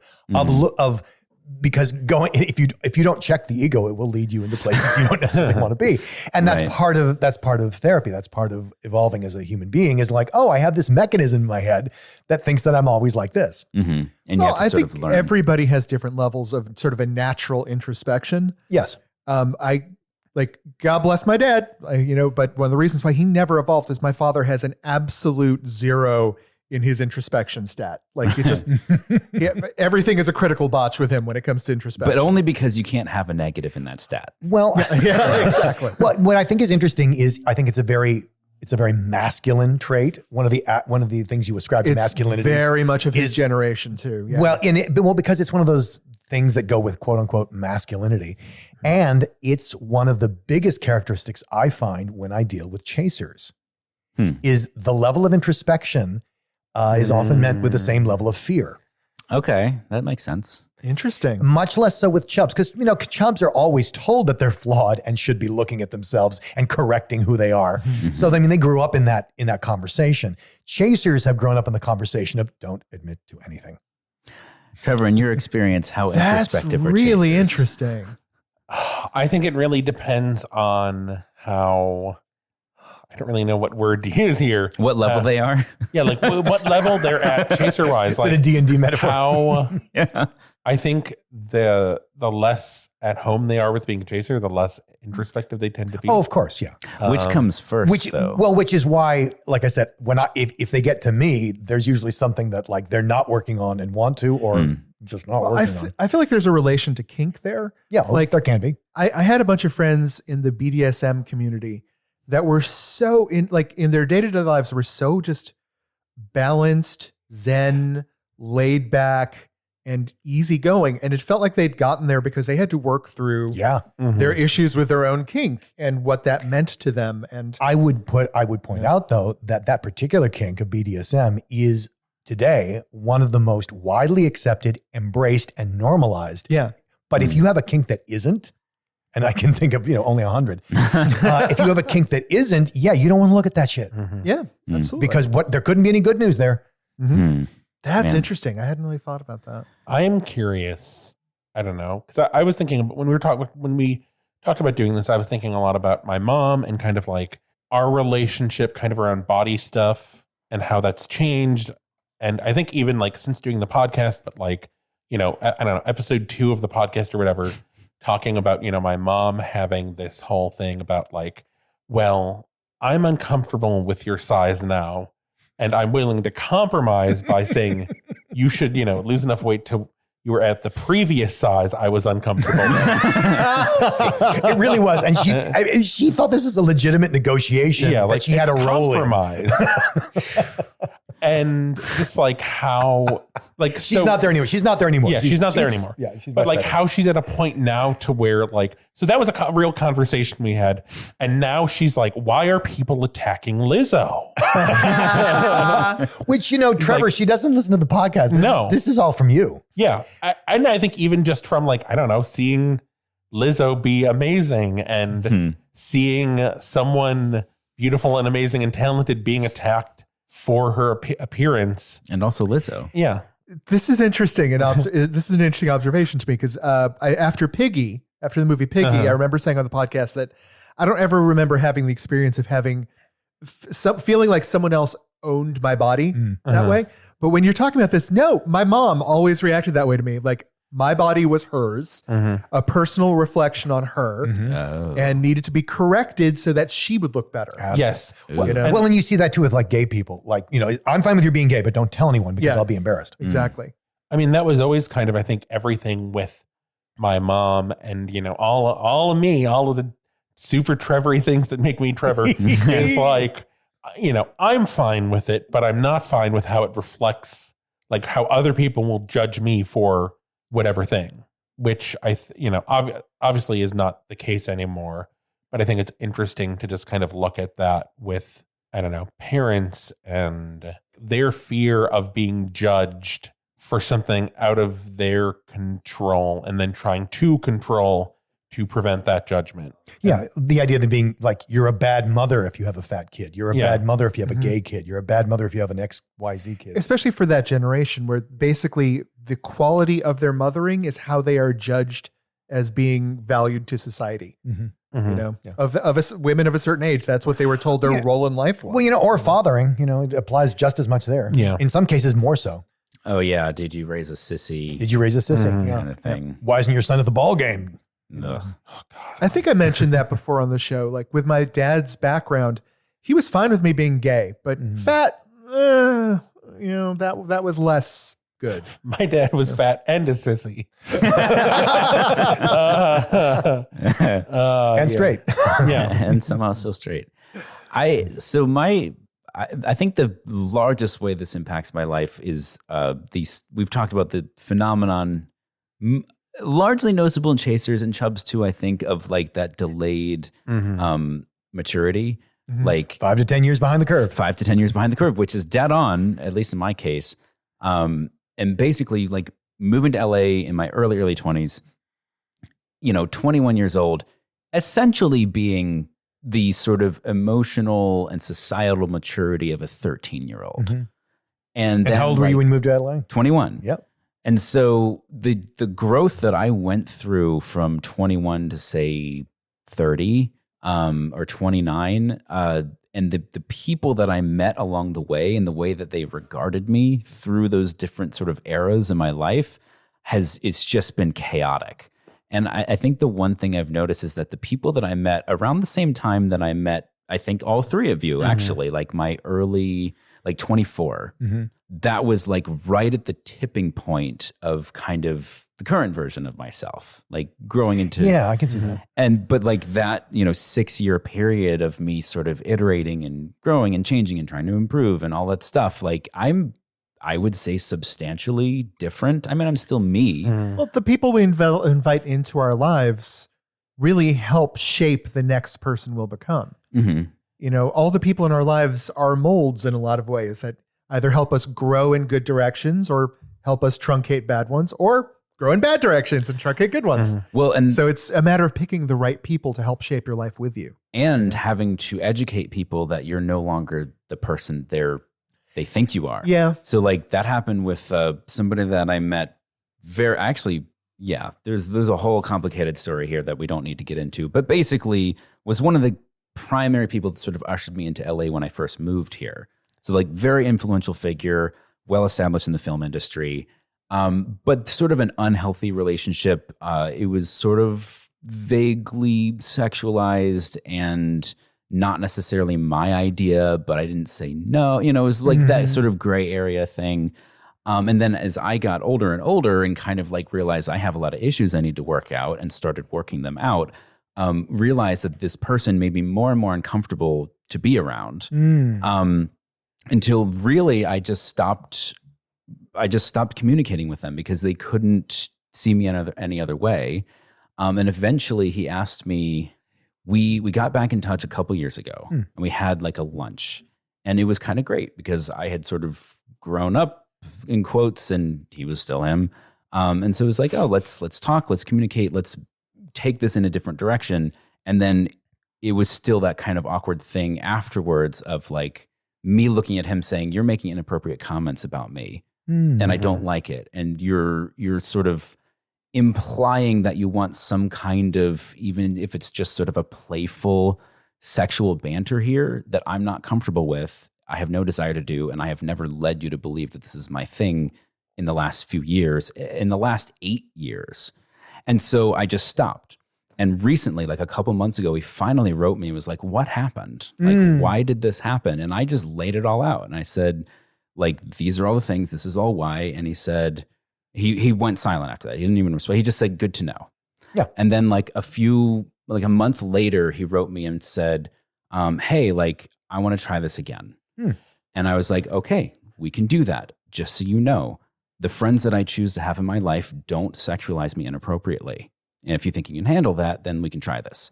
because if you don't check the ego, it will lead you into places you don't necessarily want to be. And that's part of therapy. That's part of evolving as a human being is like, oh, I have this mechanism in my head that thinks that I'm always like this. Mm-hmm. And I think everybody has different levels of sort of a natural introspection. Yes. God bless my dad, but one of the reasons why he never evolved is my father has an absolute 0 in his introspection stat. Like it just, everything is a critical botch with him when it comes to introspection. But only because you can't have a negative in that stat. Well, yeah, exactly. Well, what I think is interesting is I think it's a very masculine trait. One of the things you ascribe to masculinity. Very much of his generation too. Yeah. Well, because it's one of those things that go with quote unquote masculinity. And it's one of the biggest characteristics I find when I deal with chasers is the level of introspection is often meant with the same level of fear. Okay, that makes sense. Interesting. Much less so with chubs, because chubs are always told that they're flawed and should be looking at themselves and correcting who they are. So they grew up in that conversation. Chasers have grown up in the conversation of don't admit to anything. Trevor, in your experience, how That's introspective are really chasers? interesting. I think it really depends on how. I don't really know what word to use here. What level they are? Yeah, like what level they're at chaser wise. It's like a D&D metaphor. How Yeah. I think the less at home they are with being a chaser, the less introspective they tend to be. Oh, of course, yeah. Which comes first, though? Which is why, like I said, if they get to me, there's usually something that like they're not working on and want to, or just not working on. I feel like there's a relation to kink there. Yeah, like there can be. I had a bunch of friends in the BDSM community that were so in their day-to-day lives were so just balanced, zen, laid back, and easygoing. And it felt like they'd gotten there because they had to work through their issues with their own kink and what that meant to them. And I would point out though that particular kink of BDSM is today one of the most widely accepted, embraced, and normalized. yeah, But if you have a kink that isn't, and I can think of only 100, if you have a kink that isn't, you don't want to look at that shit yeah, absolutely. because there couldn't be any good news there. That's Man. interesting. I hadn't really thought about that. I am curious. I don't know, because I was thinking when we talked about doing this, I was thinking a lot about my mom and kind of like our relationship, kind of around body stuff and how that's changed. And I think even like since doing the podcast, but like I don't know, episode 2 of the podcast or whatever, talking about my mom having this whole thing about like, well, I'm uncomfortable with your size now. And I'm willing to compromise by saying you should, lose enough weight till you were at the previous size I was uncomfortable with. It really was. And she thought this was a legitimate negotiation that she had a role in. Compromise. And just like how, like, She's not there anymore. She's not there anymore. Yeah, she's not there anymore. Yeah, she's but much like better. how she's at a point now to where like, so that was a real conversation we had. And now she's like, why are people attacking Lizzo? Which, Trevor, she doesn't listen to the podcast. This is all from you. Yeah. And I think even just from like, I don't know, seeing Lizzo be amazing and seeing someone beautiful and amazing and talented being attacked for her appearance. And also Lizzo. Yeah. This is interesting. And this is an interesting observation to me because after the movie Piggy, I remember saying on the podcast that I don't ever remember having the experience of having feeling like someone else owned my body that way. But when you're talking about this, no, my mom always reacted that way to me. Like my body was hers, a personal reflection on her, and needed to be corrected so that she would look better. Yes. Well, and you see that too with like gay people. Like, I'm fine with you being gay, but don't tell anyone because I'll be embarrassed. Exactly. I mean, that was always kind of, I think, everything with my mom and, all of me, all of the super Trevor-y things that make me Trevor is like, I'm fine with it, but I'm not fine with how it reflects, like how other people will judge me for whatever thing, which obviously is not the case anymore. But I think it's interesting to just kind of look at that with, I don't know, parents and their fear of being judged for something out of their control and then trying to control to prevent that judgment. Yeah. The idea of being like, you're a bad mother if you have a fat kid. You're a bad mother if you have a gay kid. You're a bad mother if you have an XYZ kid. Especially for that generation where basically the quality of their mothering is how they are judged as being valued to society. Of women of a certain age, that's what they were told their role in life was. Well, or fathering, it applies just as much there. Yeah. In some cases more so. Oh yeah, did you raise a sissy? Did you raise a sissy? Kind of thing. Why isn't your son at the ball game? Ugh. I think I mentioned that before on the show. Like with my dad's background, he was fine with me being gay, but fat, that was less good. My dad was fat and a sissy. And straight. Yeah. And somehow still straight. I think the largest way this impacts my life is we've talked about the phenomenon largely noticeable in chasers and chubs too, I think, of like that delayed maturity. Like 5 to 10 years behind the curve. 5 to 10 years behind the curve, which is dead on, at least in my case. And basically like moving to LA in my early 20s, 21 years old, essentially being the sort of emotional and societal maturity of a 13-year-old. Mm-hmm. And then, how old were you when you moved to LA? 21. Yep. And so the growth that I went through from 21 to say 30 or 29, and the people that I met along the way and the way that they regarded me through those different sort of eras in my life it's just been chaotic. And I think the one thing I've noticed is that the people that I met around the same time that I met, I think all three of you actually, like my early, like 24, that was like right at the tipping point of kind of the current version of myself, like growing into. Yeah, I can see that. But like that, 6-year period of me sort of iterating and growing and changing and trying to improve and all that stuff, like I would say substantially different. I mean, I'm still me. Well, the people we invite into our lives really help shape the next person we'll become. All the people in our lives are molds in a lot of ways that either help us grow in good directions or help us truncate bad ones, or grow in bad directions and truncate good ones. Well, and so it's a matter of picking the right people to help shape your life with you. And having to educate people that you're no longer the person they think you are. Yeah. So like that happened with somebody that I met there's a whole complicated story here that we don't need to get into, but basically was one of the primary people that sort of ushered me into LA when I first moved here. So like very influential figure, well established in the film industry, but sort of an unhealthy relationship. It was sort of vaguely sexualized and not necessarily my idea, but I didn't say no. It was like that sort of gray area thing. And then as I got older and older and kind of like realized I have a lot of issues I need to work out and started working them out, realized that this person made me more and more uncomfortable to be around. Until really I just stopped communicating with them because they couldn't see me any other way. And eventually he asked me, we got back in touch a couple years ago and we had like a lunch, and it was kind of great because I had sort of grown up in quotes and he was still him. And so it was like, oh, let's talk, let's communicate, let's take this in a different direction. And then it was still that kind of awkward thing afterwards of like me looking at him saying, you're making inappropriate comments about me and I don't like it. And you're sort of implying that you want some kind of, even if it's just sort of a playful sexual banter here that I'm not comfortable with, I have no desire to do, and I have never led you to believe that this is my thing in the last few years, in the last 8 years. And so I just stopped. And recently, like a couple months ago, he finally wrote me and was like, what happened? Like, why did this happen? And I just laid it all out. And I said, like, these are all the things, this is all why. And he said, he went silent after that. He didn't even respond. He just said, good to know. Yeah. And then like a month later, he wrote me and said, hey, like, I want to try this again. And I was like, okay, we can do that. Just so you know, the friends that I choose to have in my life don't sexualize me inappropriately. And if you think you can handle that, then we can try this.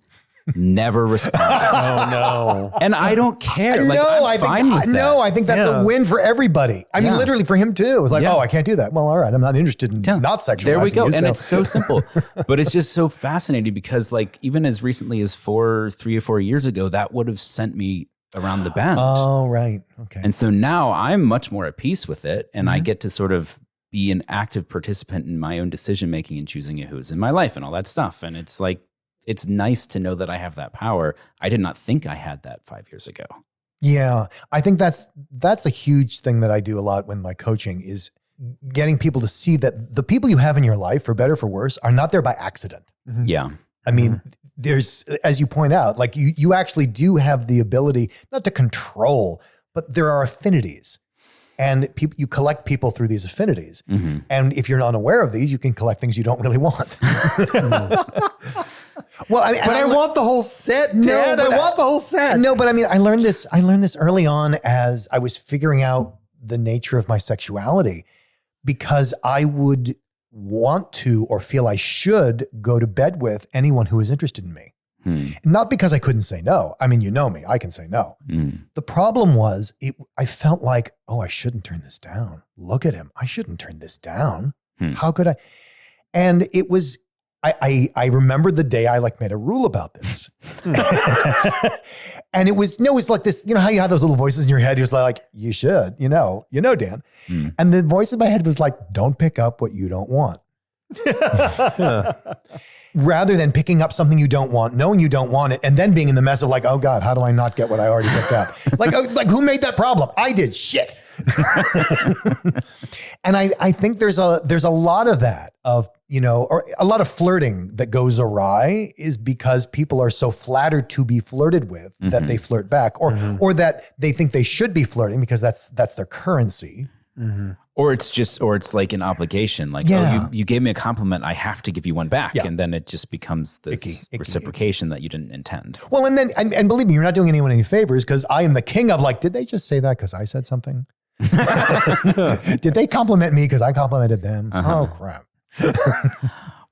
Never responded. Oh no! And I don't care. Like, I think that's a win for everybody. I mean, literally for him too. It was like, oh, I can't do that. Well, all right, I'm not interested in not sexualizing. There we go. You, and it's so simple, but it's just so fascinating because, like, even as recently as 3 or 4 years ago, that would have sent me around the bend. Oh, right. Okay. And so now I'm much more at peace with it, and I get to sort of be an active participant in my own decision making and choosing who's in my life and all that stuff. And it's like, it's nice to know that I have that power. I did not think I had that 5 years ago. Yeah. I think that's a huge thing that I do a lot when my coaching is getting people to see that the people you have in your life, for better or for worse, are not there by accident. Yeah. I mean, there's, as you point out, like you actually do have the ability not to control, but there are affinities. And you collect people through these affinities. And if you're not aware of these, you can collect things you don't really want. Well, I want the whole set, Dad. I want the whole set. No, but I mean, I learned this early on as I was figuring out the nature of my sexuality, because I would want to or feel I should go to bed with anyone who was interested in me. Not because I couldn't say no. I mean, you know me, I can say no. The problem was I felt like, oh, I shouldn't turn this down. Look at him. I shouldn't turn this down. How could I? And it was, I remember the day I like made a rule about this. And it was like this, how you have those little voices in your head. You're just like, you should, Dan. And the voice in my head was like, don't pick up what you don't want. Rather than picking up something you don't want, knowing you don't want it, and then being in the mess of like, oh God, how do I not get what I already picked up? like who made that problem? I did. Shit. And I think there's a lot of that or a lot of flirting that goes awry is because people are so flattered to be flirted with that they flirt back, or that they think they should be flirting because that's their currency. Or it's like an obligation. Like, oh, you gave me a compliment, I have to give you one back. And then it just becomes this reciprocation that you didn't intend. Well, and then, and believe me, you're not doing anyone any favors because I am the king of like, did they just say that because I said something? Did they compliment me because I complimented them? Oh, crap.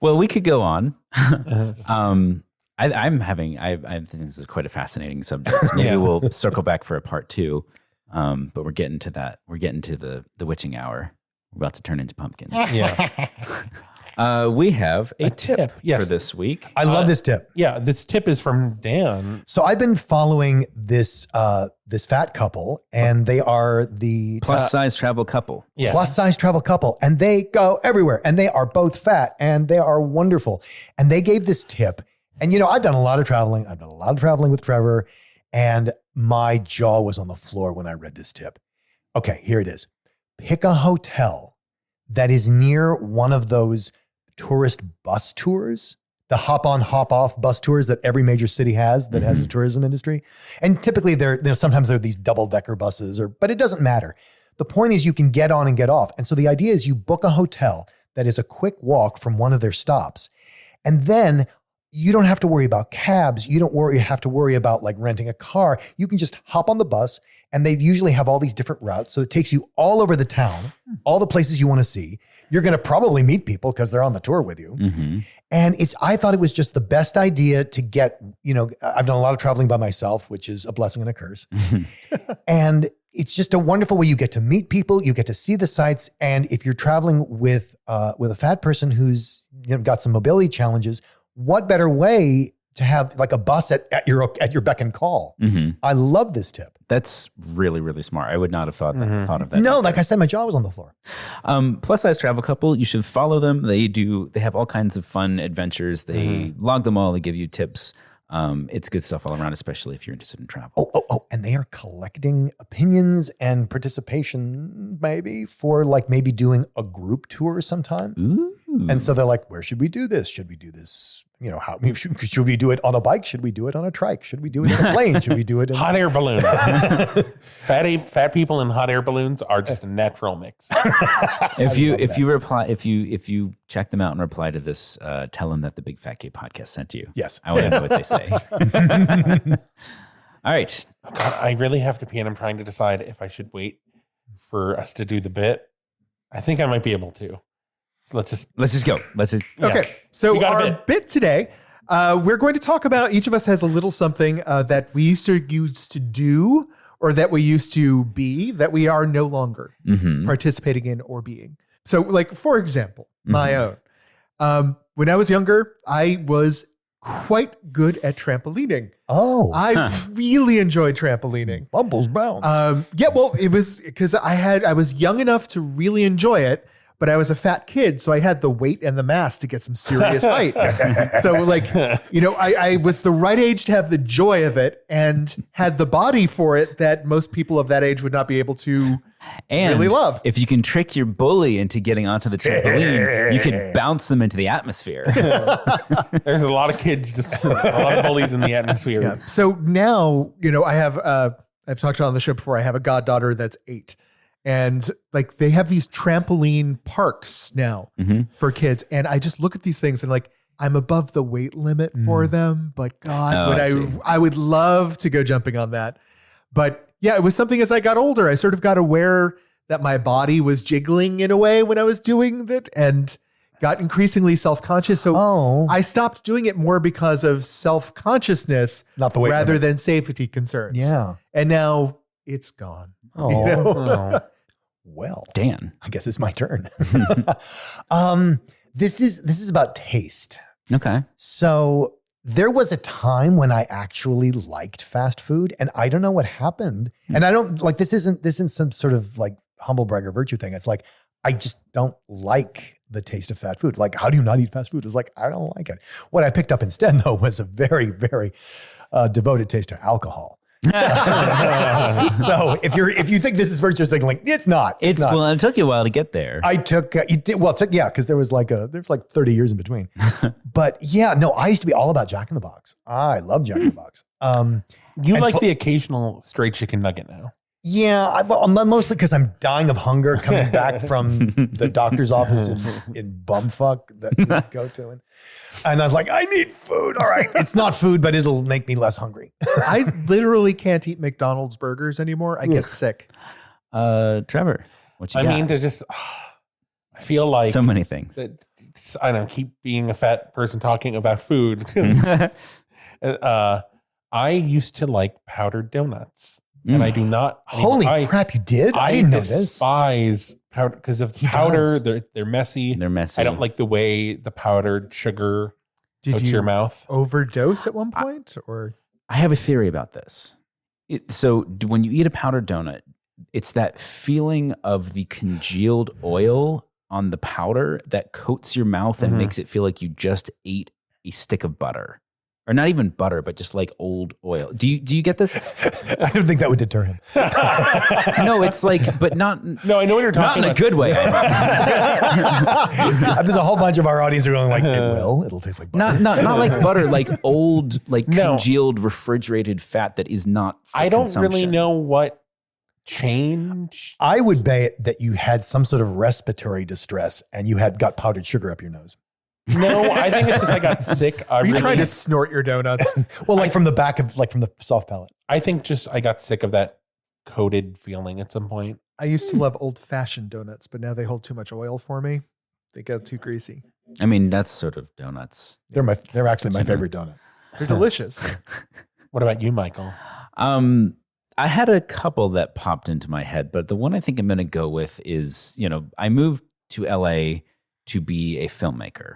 Well, we could go on. I think this is quite a fascinating subject. Maybe we'll circle back for a part 2. But we're getting to that. We're getting to the witching hour. We're about to turn into pumpkins. We have a tip for this week. I love this tip. Yeah, this tip is from Dan. So I've been following this fat couple, and they are the plus size travel couple. Yeah. Plus size travel couple, and they go everywhere, and they are both fat, and they are wonderful. And they gave this tip, and I've done a lot of traveling. I've done a lot of traveling with Trevor, and my jaw was on the floor when I read this tip. Okay, here it is. Pick a hotel that is near one of those tourist bus tours, the hop on, hop off bus tours that every major city has that has a tourism industry. And typically sometimes they're these double-decker buses, but it doesn't matter. The point is you can get on and get off. And so the idea is you book a hotel that is a quick walk from one of their stops. And then you don't have to worry about cabs. You don't have to worry about like renting a car. You can just hop on the bus, and they usually have all these different routes. So it takes you all over the town, all the places you want to see. You're going to probably meet people because they're on the tour with you. And I thought it was just the best idea to get, I've done a lot of traveling by myself, which is a blessing and a curse. And it's just a wonderful way you get to meet people, you get to see the sights. And if you're traveling with a fat person who's got some mobility challenges, what better way to have like a bus at your beck and call? I love this tip. That's really, really smart. I would not have thought of that. No, like I said, my jaw was on the floor. Plus size travel couple, you should follow them. They have all kinds of fun adventures. They log them all. They give you tips. It's good stuff all around, especially if you're interested in travel. Oh, and they are collecting opinions and participation for maybe doing a group tour sometime. Ooh. And so they're like, where should we do this? Should we do this? Should we do it on a bike? Should we do it on a trike? Should we do it on a plane? Should we do it in hot air balloons? Fat people in hot air balloons are just a natural mix. If you check them out and reply to this, tell them that the Big Fat Gay Podcast sent you. Yes. I want to know what they say. All right. Oh God, I really have to pee, and I'm trying to decide if I should wait for us to do the bit. I think I might be able to. So let's just go. Okay. So our bit today, we're going to talk about, each of us has a little something that we used to do, or that we used to be, that we are no longer participating in or being. So like, for example, my own. When I was younger, I was quite good at trampolining. Oh. I really enjoyed trampolining. Bumbles bounce. Well, it was because I was young enough to really enjoy it, but I was a fat kid, so I had the weight and the mass to get some serious height. So I was the right age to have the joy of it, and had the body for it that most people of that age would not be able to really love. If you can trick your bully into getting onto the trampoline, you could bounce them into the atmosphere. There's a lot of kids, a lot of bullies in the atmosphere. Yeah. So now, I have, I've talked on the show before, I have a goddaughter that's 8. And like they have these trampoline parks now for kids. And I just look at these things and like, I'm above the weight limit for them, but God, I would love to go jumping on that. But yeah, it was something as I got older, I sort of got aware that my body was jiggling in a way when I was doing it, and got increasingly self-conscious. So I stopped doing it more because of self-consciousness not the weight rather limit. than safety concerns. Yeah. And now it's gone. Oh. Well, Dan. I guess it's my turn. This is about taste. Okay. So there was a time when I actually liked fast food, and I don't know what happened. And I don't like this isn't some sort of like humble brag or virtue thing. It's like I just don't like the taste of fast food. Like, how do you not eat fast food? It's like I don't like it. What I picked up instead, though, was a very, very devoted taste to alcohol. So if you think this is virtue signaling, it's not. It's not. Well, it took you a while to get there. It took because there was 30 years in between. But yeah, no, I used to be all about Jack in the Box. I love Jack in the Box. You like the occasional stray chicken nugget now. Yeah, mostly because I'm dying of hunger coming back from the doctor's office in bumfuck that we go to. And I was like, I need food. All right. It's not food, but it'll make me less hungry. I literally can't eat McDonald's burgers anymore. I get sick. Trevor, what you got? mean, there's just, I feel like so many things. I don't know, keep being a fat person talking about food. I used to like powdered donuts. And I do not. Holy crap, you did? I didn't know this. I despise powder because of the powder. They're messy. They're messy. I don't like the way the powdered sugar goes to your mouth. Overdose at one point? Or I have a theory about this. When you eat a powdered donut, it's that feeling of the congealed oil on the powder that coats your mouth and makes it feel like you just ate a stick of butter. Or not even butter, but just like old oil. Do you get this? I don't think that would deter him. No, it's like, but not. No, I know what you're talking about. Not in a good way. There's a whole bunch of our audience who are going like, it'll taste like butter. Not like butter, like old, like congealed, refrigerated fat that is not for I don't consumption. really know what changed. I would bet that you had some sort of respiratory distress and you got powdered sugar up your nose. No, I think it's just I got sick. are you trying to snort your donuts? Well, from the soft palate. I think just I got sick of that coated feeling at some point. I used to love old-fashioned donuts, but now they hold too much oil for me. They get too greasy. I mean, that's sort of donuts. They're actually my favorite donut. They're delicious. What about you, Michael? I had a couple that popped into my head, but the one I think I'm going to go with is, I moved to LA to be a filmmaker.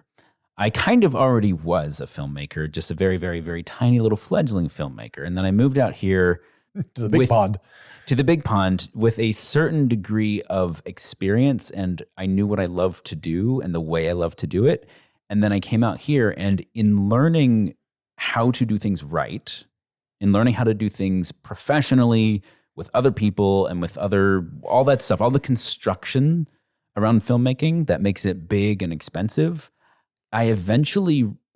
I kind of already was a filmmaker, just a very, very, very tiny little fledgling filmmaker. And then I moved out here to the big pond with a certain degree of experience. And I knew what I loved to do and the way I loved to do it. And then I came out here, and in learning how to do things right, in learning how to do things professionally with other people and with all that stuff, all the construction around filmmaking that makes it big and expensive, I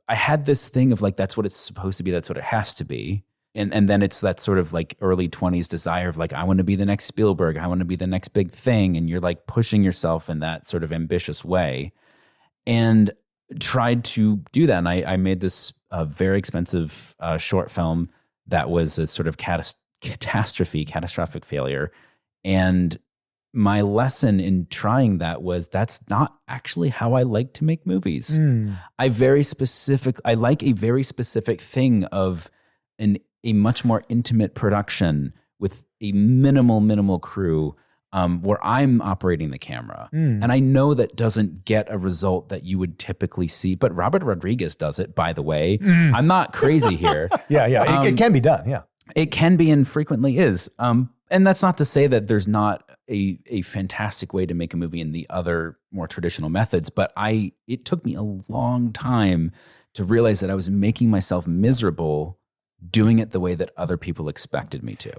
had this thing of like, that's what it's supposed to be. That's what it has to be. And then it's that sort of like early 20s desire of like, I want to be the next Spielberg. I want to be the next big thing. And you're like pushing yourself in that sort of ambitious way, and tried to do that. And I made this very expensive short film that was a sort of catastrophic failure. And my lesson in trying that was that's not actually how I like to make movies. I like a very specific thing of a much more intimate production with a minimal crew where I'm operating the camera. And I know that doesn't get a result that you would typically see, but Robert Rodriguez does it, by the way. I'm not crazy here. Yeah. It can be done. Yeah. It can be and frequently is. And that's not to say that there's not a fantastic way to make a movie in the other more traditional methods, but it took me a long time to realize that I was making myself miserable doing it the way that other people expected me to.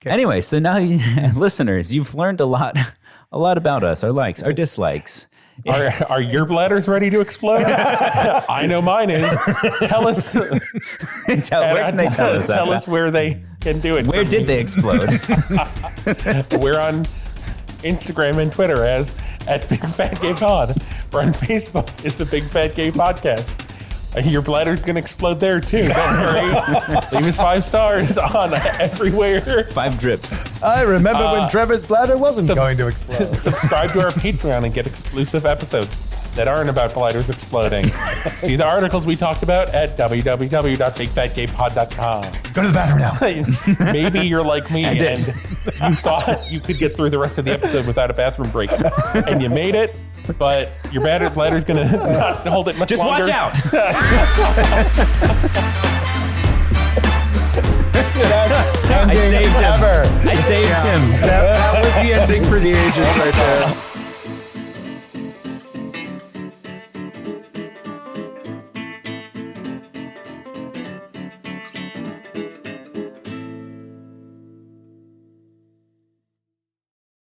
Okay. Anyway, so now listeners, you've learned a lot about us, our likes, our dislikes. Are your bladders ready to explode? I know mine is. Tell us. Where can they tell us that? Tell us where they can do it. Where did they explode? We're on Instagram and Twitter as @BigFatGayPod. We're on Facebook as the Big Fat Gay Podcast. Your bladder's going to explode there too. Don't worry. Leave us 5 stars on everywhere. 5 drips. I remember when Trevor's bladder wasn't going to explode. Subscribe to our Patreon and get exclusive episodes. that aren't about bladders exploding. See the articles we talked about at www.bigfatgaypod.com. Go to the bathroom now. Maybe you're like me and you thought you could get through the rest of the episode without a bathroom break, and you made it, but your bladder's going to not hold it much longer. Just watch out. I saved him. I saved him. That was the ending for the ages right there.